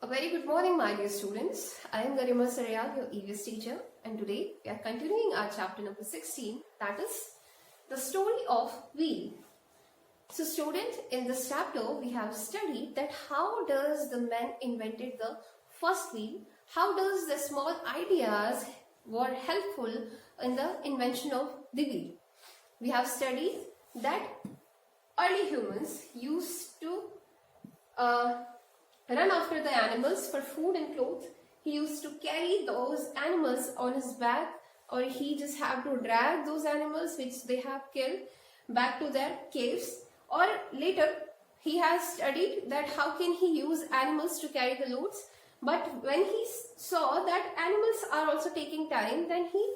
A very good morning, my dear students. I am Garima Sariyal, your EVS teacher, and today we are continuing our chapter number 16, that is the story of wheel. So, student, in this chapter we have studied that how does the man invented the first wheel, how does the small ideas were helpful in the invention of the wheel. We have studied that early humans used to run after the animals for food and clothes. He used to carry those animals on his back, or he just have to drag those animals which they have killed back to their caves. Or later he has studied that how can he use animals to carry the loads. But when he saw that animals are also taking time, then he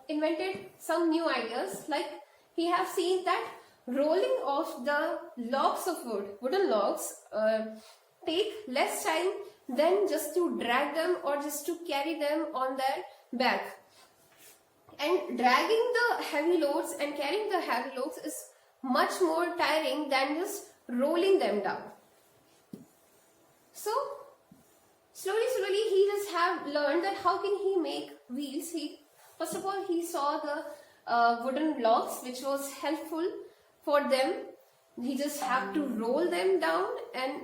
invented some new ideas. Like he have seen that rolling of the logs of wooden logs take less time than just to drag them or just to carry them on their back. And dragging the heavy loads and carrying the heavy loads is much more tiring than just rolling them down. So slowly he just have learned that how can he make wheels. First of all he saw the wooden logs which was helpful for them. He just have to roll them down and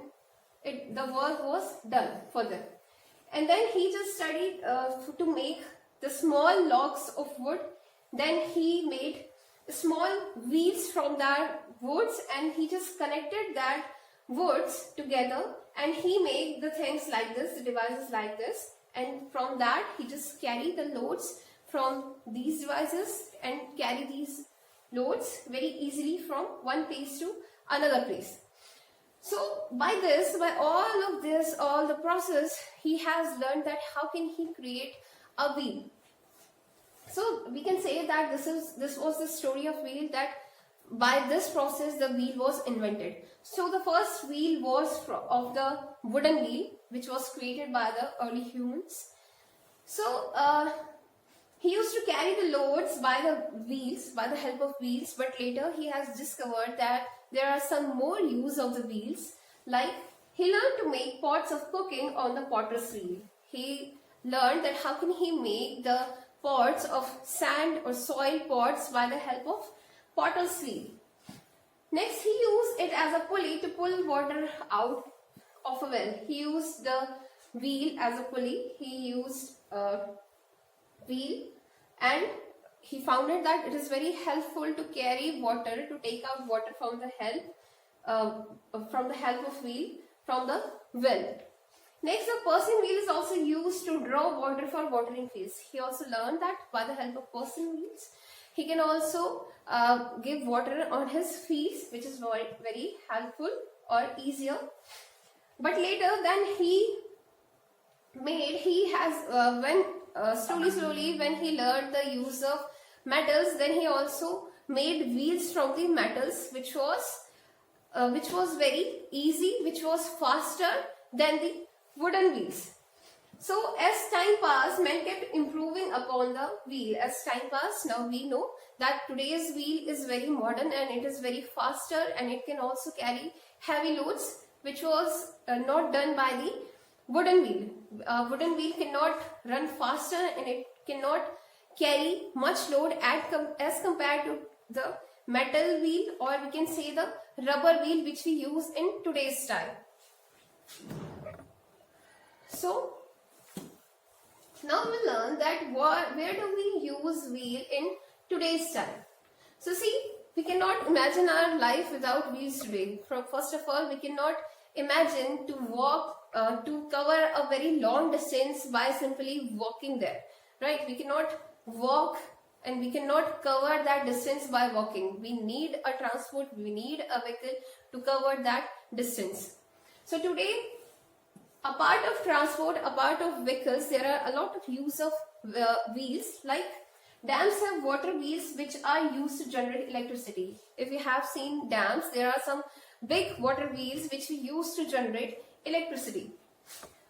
the work was done for them. And then he just studied to make the small logs of wood. Then he made small wheels from that woods and he just connected that woods together and he made the things like this, the devices like this, and from that he just carry the loads from these devices and carry these loads very easily from one place to another place. So by all the process, he has learned that how can he create a wheel. So we can say that this was the story of wheel, that by this process the wheel was invented. So the first wheel was of the wooden wheel which was created by the early humans. So he used to carry the loads by the help of wheels, but later he has discovered that there are some more use of the wheels. Like he learned to make pots of cooking on the potter's wheel. He learned that how can he make the pots of sand or soil pots by the help of potter's wheel. Next he used it as a pulley to pull water out of a well. He used the wheel as a pulley. He used wheel and he found it that it is very helpful to carry water, to take out water from the help of wheel from the well. Next, the person wheel is also used to draw water for watering fields. He also learned that by the help of person wheels, he can also give water on his fields, which is very helpful or easier. But later then slowly when he learned the use of metals, then he also made wheels from the metals, which was very easy, which was faster than the wooden wheels. So as time passed, men kept improving upon the wheel. As time passed, now we know that today's wheel is very modern and it is very faster and it can also carry heavy loads, which was not done by the wooden wheel. Wooden wheel cannot run faster and it cannot carry much load as compared to the metal wheel, or we can say the rubber wheel which we use in today's time. So now we learn that where do we use wheel in today's time. So see, we cannot imagine our life without wheels today. First of all, we cannot imagine to walk to cover a very long distance by simply walking there, right? We cannot walk and we cannot cover that distance by walking. We need a transport, we need a vehicle to cover that distance. So today, apart of transport, apart of vehicles, there are a lot of use of wheels. Like dams have water wheels which are used to generate electricity. If you have seen dams, there are some big water wheels which we use to generate electricity.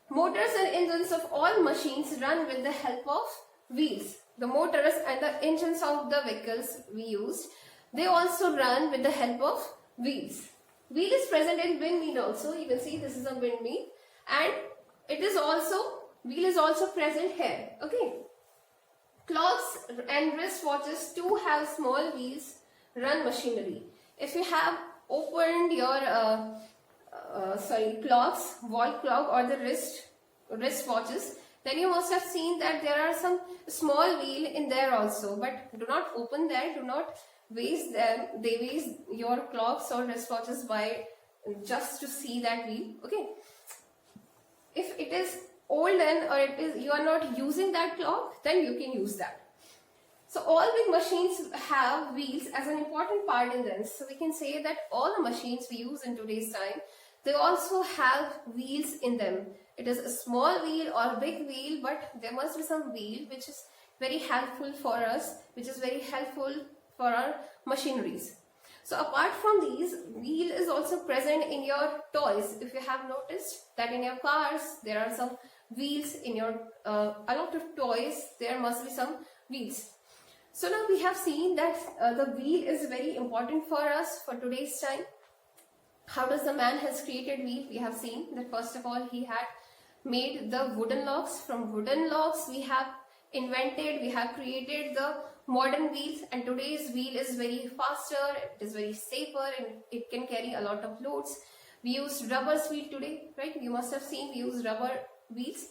Motors and engines of all machines run with the help of wheels. The motors and the engines of the vehicles we used, they also run with the help of wheels. Wheel is present in windmill also. You can see this is a windmill, and wheel is also present here. Okay. Clocks and wristwatches too have small wheels run machinery. If you have opened your clocks, wall clock or the wristwatches, then you must have seen that there are some small wheel in there also. But do not open that. Do not waste them. They waste your clocks or wristwatches by just to see that wheel. Okay. If it is old or you are not using that clock, then you can use that. So all big machines have wheels as an important part in them. So we can say that all the machines we use in today's time, they also have wheels in them. It is a small wheel or a big wheel, but there must be some wheel which is very helpful for us, which is very helpful for our machineries. So apart from these, wheel is also present in your toys. If you have noticed that in your cars, there are some wheels in your, a lot of toys, there must be some wheels. So now we have seen that the wheel is very important for us for today's time. How does the man has created wheel? We have seen that first of all he had made the wooden logs. From wooden logs we have created the modern wheels, and today's wheel is very faster, it is very safer, and it can carry a lot of loads. We use rubber wheel today, right? You must have seen we use rubber wheels,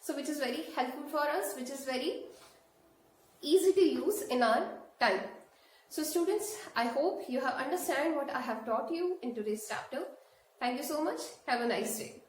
so which is very helpful for us, which is very easy to use in our time. So students, I hope you have understand what I have taught you in today's chapter. Thank you so much. Have a nice day.